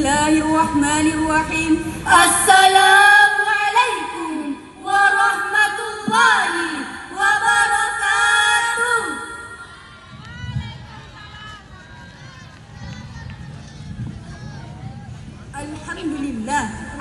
Bismillahirrahmanirrahim. Assalamualaikum warahmatullahi wabarakatuh.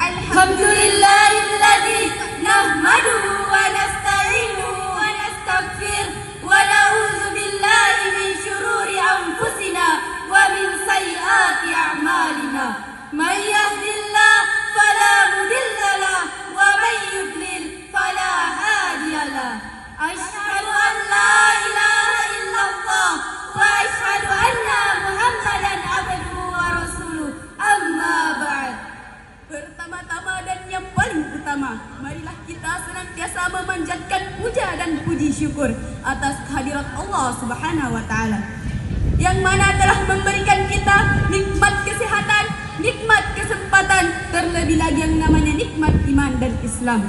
Alhamdulillahilladzi nahmaduhu wa nasta'inuhu wa nastaghfir wa na'udzu billahi min syururi anfusina wa min sayyiati a'malina. Man yahdihillahu fala mudilla lahu wa man yudlil fala hadiya lahu. Asyhadu an la ilaha illallah wa asyhadu anna Muhammadan abduhu wa rasuluh. Amma ba'd. Pertama-tama dan yang paling utama, marilah kita senantiasa memanjatkan puja dan puji syukur atas kehadirat Allah Subhanahu wa taala yang mana telah memberikan kita nikmat kesehatan, nikmat kesempatan, terlebih lagi yang namanya nikmat iman dan Islam.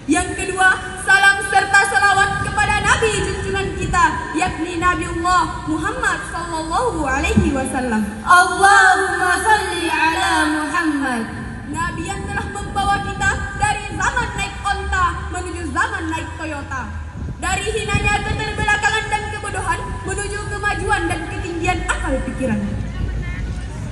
Yang kedua, salam serta salawat kepada Nabi junjungan kita, yakni Nabiullah Muhammad sallallahu alaihi wasallam. Allahumma shalli ala Muhammad. Nabi yang telah membawa kita dari zaman naik onta menuju zaman naik Toyota, dari hinanya keterbelakangan dan kebodohan menuju kemajuan dan ketinggian akal pikiran.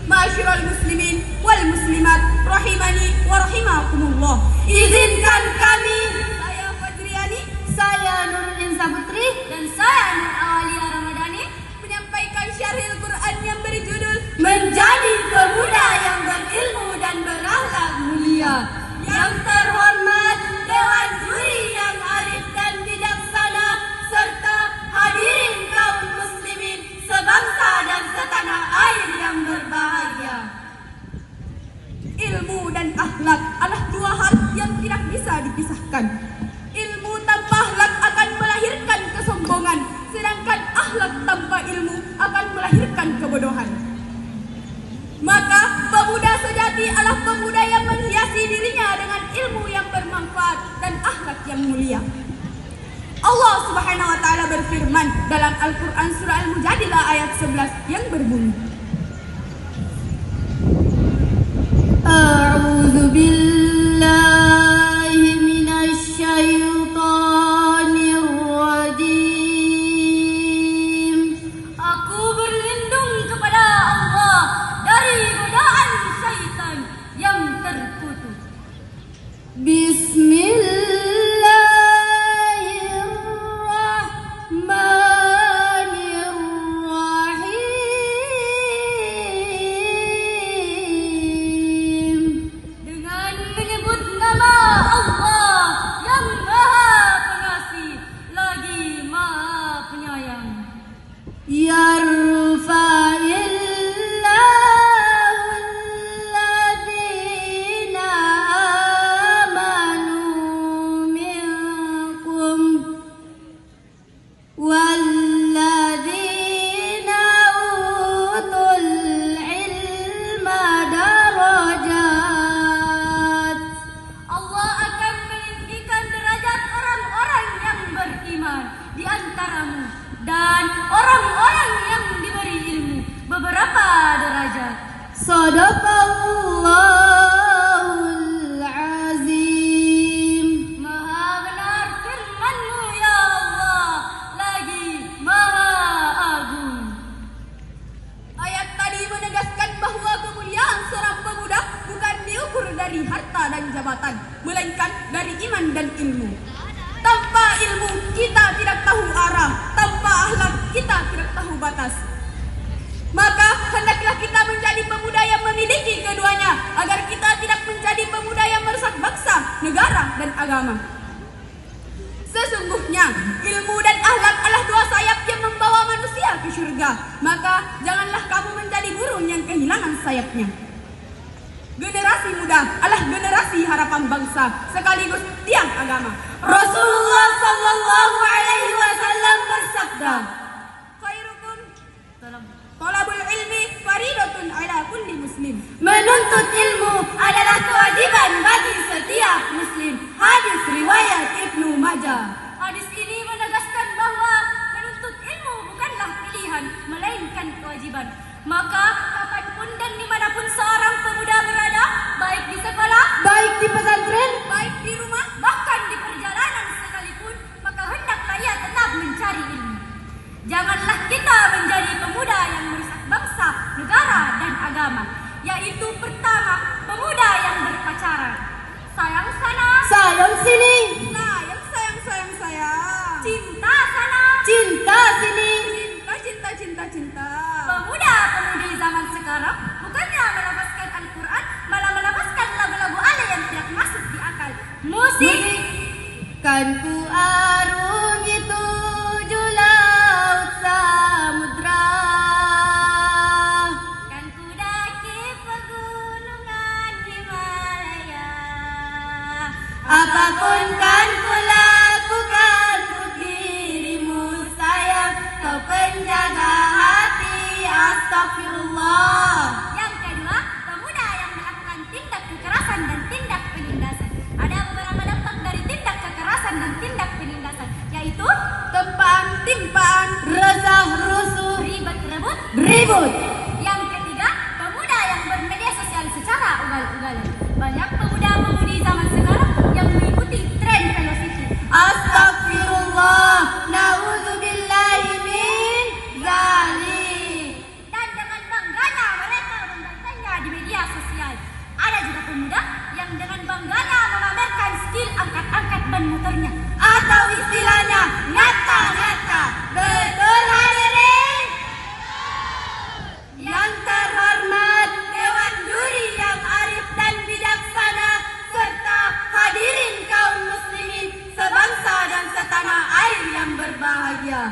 Ma'asyiral muslimin wal muslimat rahimani wa rahimakumullah. Izinkan kami, saya Fajriani, saya Nuruddin Saputri, dan saya Nur Awalia Ramadhani menyampaikan syarhil Quran yang berjudul Menjadi Pemuda yang Berilmu dan Berakhlak Mulia. Yang terhormat Dewan Juri yang arif dan bijaksana, serta hadirin kaum muslimin sebangsa dan setanah air yang berbahagia. Ilmu dan akhlak adalah dua hal yang tidak bisa dipisahkan. Ilmu tanpa akhlak akan melahirkan kesombongan, sedangkan akhlak tanpa ilmu akan melahirkan kebodohan. Maka pemuda sejati adalah pemuda yang menghiasi dirinya dengan ilmu yang bermanfaat dan akhlak yang mulia. Allah Subhanahu wa taala berfirman dalam Al-Qur'an surah Al-Mujadilah ayat 11 yang berbunyi, A'udzu billahi minasy syaithanir rajim. Aku berlindung kepada Allah dari godaan syaitan yang terkutuk. Bismillahirrahmanirrahim. Dengan menyebut nama Allah yang Maha Pengasih lagi Maha Penyayang. Yarfa'illahu alladhina amanu minkum walladzina utul ilma darajat. Allah akan meninggikan derajat orang-orang yang beriman di antaramu dan orang-orang yang diberi ilmu beberapa derajat. Shadaqallahul azim. Maha benar firman-Mu ya Allah, lagi Maha Agung. Ayat tadi menegaskan bahwa kemuliaan seorang pemuda bukan diukur dari harta dan jabatan, melainkan dari iman dan ilmu. Tanpa ilmu kita tidak tahu arah, tanpa akhlak kita tidak tahu batas. Maka hendaklah kita menjadi pemuda yang memiliki keduanya, agar kita tidak menjadi pemuda yang merusak bangsa, negara, dan agama. Sesungguhnya ilmu dan akhlak adalah dua sayap yang membawa manusia ke surga. Maka janganlah kamu menjadi burung yang kehilangan sayapnya. Generasi muda adalah generasi harapan bangsa sekaligus tiang agama. Rasulullah sallallahu alaihi wasallam bersabda, khairukum talabul ilmi faridatun ala kulli muslim. Menuntut ilmu adalah kewajiban bagi setiap muslim. Hadis riwayat Ibnu Majah. Hadis ini menegaskan bahwa menuntut ilmu bukanlah pilihan melainkan kewajiban. Maka kapanpun dan dimanapun seorang pemuda Janganlah kita menjadi pemuda yang merusak bangsa, negara, dan agama. Yaitu pertama, pemuda yang berpacaran. Sayang sana, sayang sini, sayang, sayang, sayang, sayang. Cinta sana, cinta sini, cinta, cinta, cinta, cinta. Pemuda-pemudi zaman sekarang bukannya melafazkan Al-Quran, malah melafazkan lagu-lagu ale yang tidak masuk di akal. Musik. Kan ku arungi tujuh laut samudra, Kan ku daki pegunungan Himalaya. apapun kan ku lakukan untuk dirimu sayang, kau penjaga hati, astagfirullah. Yang kedua, pemuda yang melakukan tindak kekerasan dan tindak penindasan. Ada beberapa dampak dari tindak kekerasan dan tindak penindasan, yaitu Tempaan, timpaan, resah, rusuh, ribet rebut. ribut. Yang ketiga, pemuda yang bermedia sosial secara ugal-ugalan. Banyak pemuda-pemudi zaman sekarang yang mengikuti tren velocity. Astagfirullah, na'udzubillahi min zalik. Dan dengan bangganya mereka membantainya di media sosial. Ada juga pemuda yang dengan bangganya memamerkan skill angkat-angkat ban motornya. Atau istilahnya ngata-ngata. Betul hadirin? Yang terhormat Dewan Juri yang arif dan bijaksana, serta hadirin kaum muslimin sebangsa dan setanah air yang berbahagia.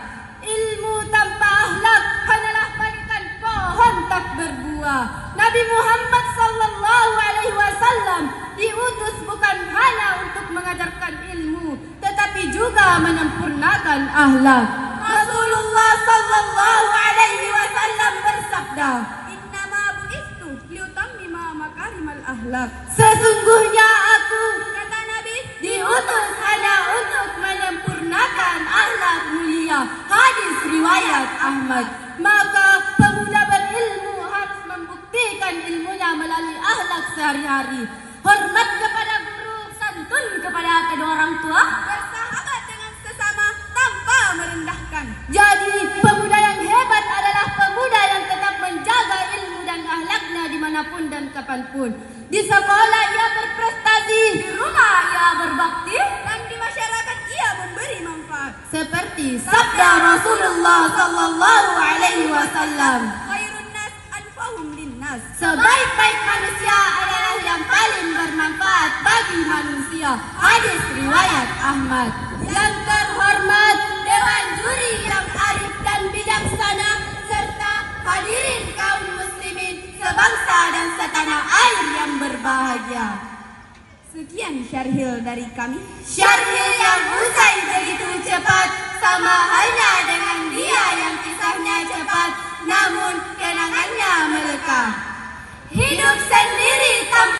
Ilmu tanpa akhlak hanyalah bagaikan pohon tak berbuah. Nabi Muhammad sallallahu alaihi wasallam diutus bukan hanya untuk mengajarkan ilmu, tetapi juga menyempurnakan akhlak. Rasulullah sallallahu alaihi wasallam bersabda, Innama bu'istu liutammima makarimal akhlak. Sesungguhnya aku, Kata Nabi, diutus hanya untuk menyempurnakan akhlak mulia. Hadis riwayat Ahmad. Maka pemuda berilmu harus membuktikan ilmunya melalui akhlak sehari-hari. Hormat kepada guru, santun kepada kedua orang tua, bersahabat dengan sesama tanpa merendahkan. Jadi pemuda yang hebat adalah pemuda yang tetap menjaga ilmu dan akhlaknya dimanapun dan kapanpun. Di sekolah ia berprestasi, di rumah ia berbakti, dan di masyarakat ia memberi manfaat. Seperti sabda Rasulullah sallallahu alaihi wasallam, khairun nas anfa'uhum linnas. sebaik-baik manusia adalah yang paling bermanfaat bagi manusia. Hadis riwayat Ahmad. Yang terhormat Dewan Juri yang arif dan bijaksana, serta hadirin kaum muslimin sebangsa dan setanah air yang berbahagia. Sekian syarhil dari kami. Syarhil yang usai begitu cepat, sama halnya dengan dia yang kisahnya cepat, namun kenangannya melekat. Hidup sendiri tanpa